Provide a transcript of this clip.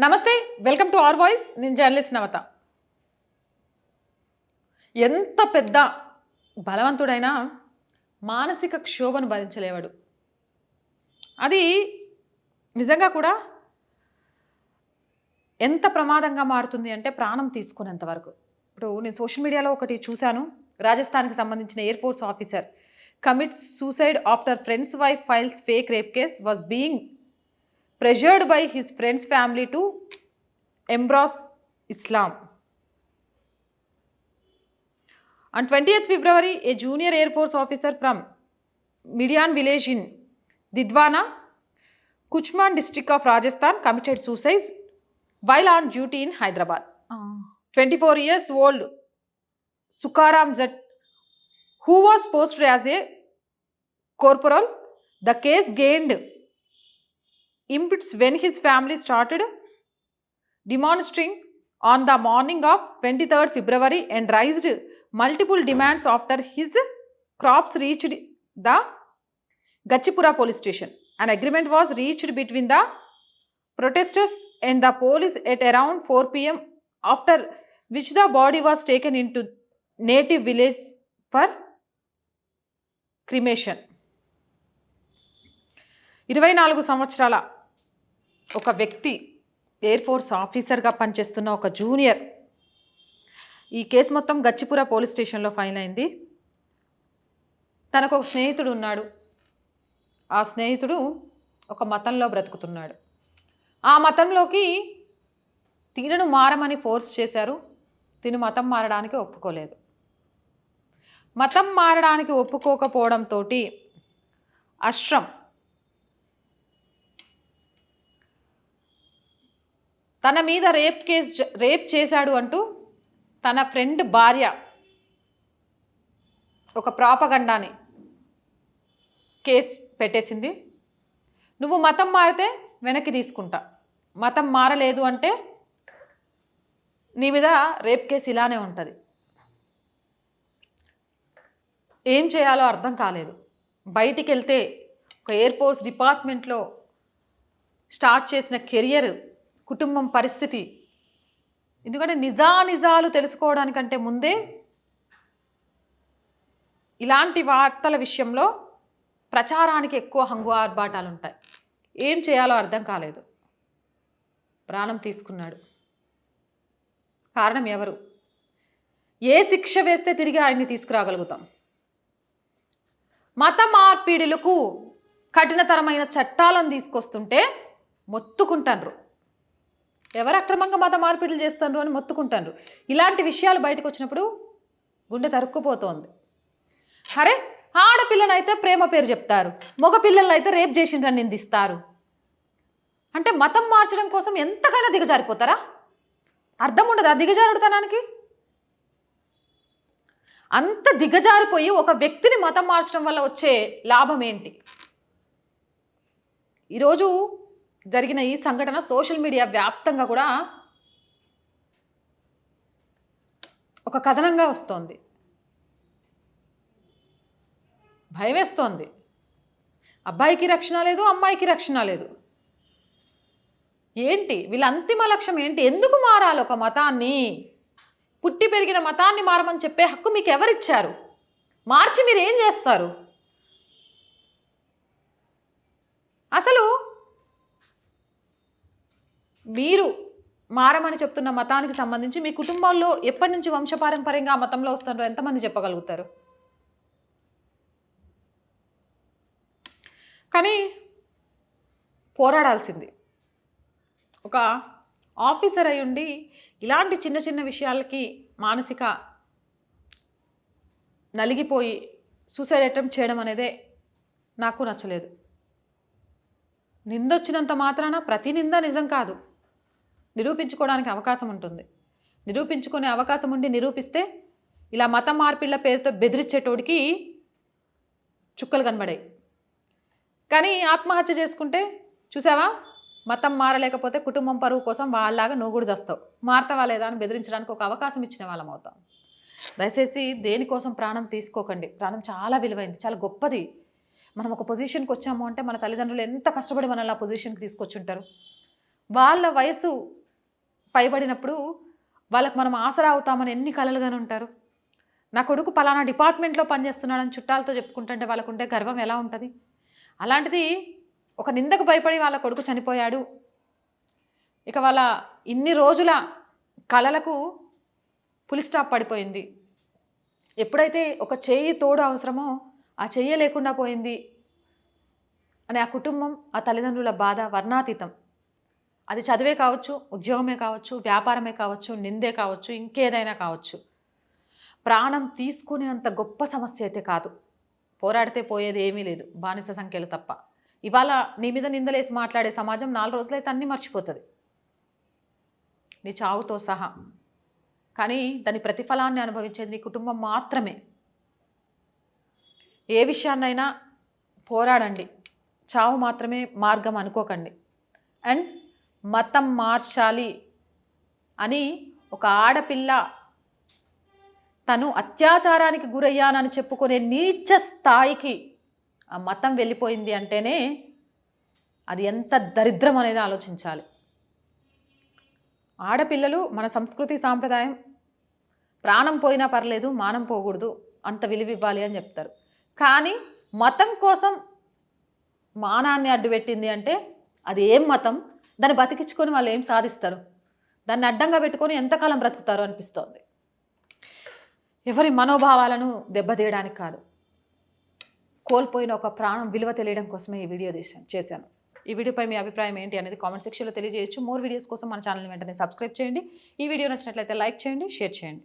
నమస్తే, welcome to our voice. నేను journalist నవత. ఎంత పెద్ద బలవంతుడైనా మానసిక క్షోభను భరించలేవాడు. అది నిజంగా కూడా ఎంత ప్రమాదంగా మారుతుంది అంటే ప్రాణం తీసుకునేంత వరకు. ఇప్పుడు నేను సోషల్ మీడియాలో ఒకటి చూశాను. రాజస్థాన్‌కి సంబంధించిన air force officer commits suicide after friends wife files fake rape case was being pressured by his friend's family to embrace Islam. On 20th February, a junior Air Force officer from Midian village in Didwana, Kuchman district of Rajasthan committed suicide while on duty in Hyderabad. 24 years old Sukaram Zat, who was posted as a corporal, the case gained impetus when his family started demonstrating on the morning of 23rd February and raised multiple demands after his crops reached the Gachipura police station. An agreement was reached between the protesters and the police at around 4 p.m. after which the body was taken into native village for cremation. 24 సంవత్సరాల ఒక వ్యక్తి air force ఆఫీసర్గా పనిచేస్తున్న ఒక junior. ఈ case మొత్తం గచ్చిపుర police స్టేషన్లో file అయింది. తనకు ఒక స్నేహితుడు ఉన్నాడు. ఆ స్నేహితుడు ఒక మతంలో బ్రతుకుతున్నాడు. ఆ మతంలోకి తినను మారమని ఫోర్స్ చేశారు. తిను మతం మారడానికి ఒప్పుకోలేదు. మతం మారడానికి ఒప్పుకోకపోవడంతో అష్రమ్ తన మీద రేప్ చేశాడు అంటూ తన ఫ్రెండ్ భార్య ఒక ప్రాపగండాని కేసు పెట్టేసింది. నువ్వు మతం మారితే వెనక్కి తీసుకుంటా, మతం మారలేదు అంటే నీ మీద రేప్ కేసు ఇలానే ఉంటుంది. ఏం చేయాలో అర్థం కాలేదు. బయటికి వెళ్తే ఒక ఎయిర్ ఫోర్స్ డిపార్ట్మెంట్లో స్టార్ట్ చేసిన కెరియర్, కుటుంబం పరిస్థితి, ఎందుకంటే నిజాలు తెలుసుకోవడానికంటే ముందే ఇలాంటి వార్తల విషయంలో ప్రచారానికి ఎక్కువ హంగు ఆర్భాటాలు ఉంటాయి. ఏం చేయాలో అర్థం కాలేదు. ప్రాణం తీసుకున్నాడు. కారణం ఎవరు? ఏ శిక్ష వేస్తే తిరిగి ఆయన్ని తీసుకురాగలుగుతాం? మత మార్పిడులకు కఠినతరమైన చట్టాలను తీసుకొస్తుంటే మొత్తుకుంటారు. ఎవరు అక్రమంగా మత మార్పిడులు చేస్తారు అని మొత్తుకుంటారు. ఇలాంటి విషయాలు బయటకు వచ్చినప్పుడు గుండె తరుక్కుపోతోంది. అరే, ఆడపిల్లనైతే ప్రేమ పేరు చెప్తారు, మగ పిల్లలైతే రేప్ చేసిండ్రని నిందిస్తారు. అంటే మతం మార్చడం కోసం ఎంతకైనా దిగజారిపోతారా? అర్థం ఉండదా దిగజారుడుతనానికి? అంత దిగజారిపోయి ఒక వ్యక్తిని మతం మార్చడం వల్ల వచ్చే లాభం ఏంటి? ఈరోజు జరిగిన ఈ సంఘటన సోషల్ మీడియా వ్యాప్తంగా కూడా ఒక కథనంగా వస్తోంది. భయం వేస్తోంది. అబ్బాయికి రక్షణ లేదు, అమ్మాయికి రక్షణ లేదు. ఏంటి వీళ్ళ అంతిమ లక్ష్యం ఏంటి? ఎందుకు మారాలి ఒక మతాన్ని? పుట్టి పెరిగిన మతాన్ని మారమని చెప్పే హక్కు మీకు ఎవరిచ్చారు? మార్చి మీరు ఏం చేస్తారు? అసలు మీరు మారమని చెప్తున్న మతానికి సంబంధించి మీ కుటుంబాల్లో ఎప్పటి నుంచి వంశపారంపర్యంగా ఆ మతంలో వస్తారో ఎంతమంది చెప్పగలుగుతారు? కానీ పోరాడాల్సింది. ఒక ఆఫీసర్ అయి ఉండి ఇలాంటి చిన్న చిన్న విషయాలకి మానసిక నలిగిపోయి సూసైడ్ అటెంప్ట్ చేయడం అనేదే నాకు నచ్చలేదు. నిందొచ్చినంత మాత్రాన ప్రతి నింద నిజం కాదు. నిరూపించుకోవడానికి అవకాశం ఉంటుంది. నిరూపించుకునే అవకాశం ఉండి నిరూపిస్తే ఇలా మత మార్పిళ్ళ పేరుతో బెదిరించేటోడికి చుక్కలు కనబడాయి. కానీ ఆత్మహత్య చేసుకుంటే చూసావా, మతం మారలేకపోతే కుటుంబం పరువు కోసం వాళ్ళలాగా నువ్వు కూడా చేస్తావు. మారతావా లేదా అని బెదిరించడానికి ఒక అవకాశం ఇచ్చిన వాళ్ళం అవుతాం. దయచేసి దేనికోసం ప్రాణం తీసుకోకండి. ప్రాణం చాలా విలువైంది, చాలా గొప్పది. మనం ఒక పొజిషన్కి వచ్చాము అంటే మన తల్లిదండ్రులు ఎంత కష్టపడి మనల్ని ఆ పొజిషన్కి తీసుకొచ్చుంటారు. వాళ్ళ వయసు పైబడినప్పుడు వాళ్ళకి మనం ఆసరా అవుతామని ఎన్ని కలలుగానే ఉంటారు. నా కొడుకు పలానా డిపార్ట్మెంట్‌లో పనిచేస్తున్నాడని చుట్టాలతో చెప్పుకుంటుంటే వాళ్ళకుండే గర్వం ఎలా ఉంటది? అలాంటిది ఒక నిందకు భయపడి వాళ్ళ కొడుకు చనిపోయాడు. ఇక వాళ్ళ ఇన్ని రోజుల కలలకు ఫుల్ స్టాప్ పడిపోయింది. ఎప్పుడైతే ఒక చెయ్యి తోడు అవసరమో, ఆ చెయ్యే లేకుండా పోయింది అని ఆ కుటుంబం, ఆ తల్లిదండ్రుల బాధ వర్ణాతీతం. అది చదువే కావచ్చు, ఉద్యోగమే కావచ్చు, వ్యాపారమే కావచ్చు, నిందే కావచ్చు, ఇంకేదైనా కావచ్చు. ప్రాణం తీసుకునేంత గొప్ప సమస్య అయితే కాదు. పోరాడితే పోయేది ఏమీ లేదు. బానిస సంఖ్యలు తప్ప. ఇవాళ నీ మీద నిందలేసి మాట్లాడే సమాజం 4 రోజులైతే అన్నీ మర్చిపోతది. నీ చావుతో సహా. కానీ దాని ప్రతిఫలాన్ని అనుభవించేది నీ కుటుంబం మాత్రమే. ఏ విషయాన్నైనా పోరాడండి. చావు మాత్రమే మార్గం అనుకోకండి. అండ్ మతం మార్చాలి అని ఒక ఆడపిల్ల తను అత్యాచారానికి గురయ్యానని చెప్పుకునే నీచ స్థాయికి ఆ మతం వెళ్ళిపోయింది అంటేనే అది ఎంత దరిద్రం అనేది ఆలోచించాలి. ఆడపిల్లలు మన సంస్కృతి సాంప్రదాయం ప్రాణం పోయినా పర్లేదు, మానం పోకూడదు, అంత విలువివ్వాలి అని చెప్తారు. కానీ మతం కోసం మానాన్ని అడ్డుపెట్టింది అంటే అది ఏం మతం? దాన్ని బతికించుకొని వాళ్ళు ఏం సాధిస్తారు? దాన్ని అడ్డంగా పెట్టుకొని ఎంతకాలం బ్రతుకుతారు అనిపిస్తోంది. ఎవరి మనోభావాలను దెబ్బతీయడానికి కాదు. కోల్పోయిన ఒక ప్రాణం విలువ తెలియడం కోసమే ఈ వీడియో చేశాను. ఈ వీడియోపై మీ అభిప్రాయం ఏంటి అనేది కామెంట్ సెక్షన్లో తెలియజేయచ్చు. మోర్ వీడియోస్ కోసం మన ఛానల్ని వెంటనే సబ్స్క్రైబ్ చేయండి. ఈ వీడియో నచ్చినట్లయితే లైక్ చేయండి, షేర్ చేయండి.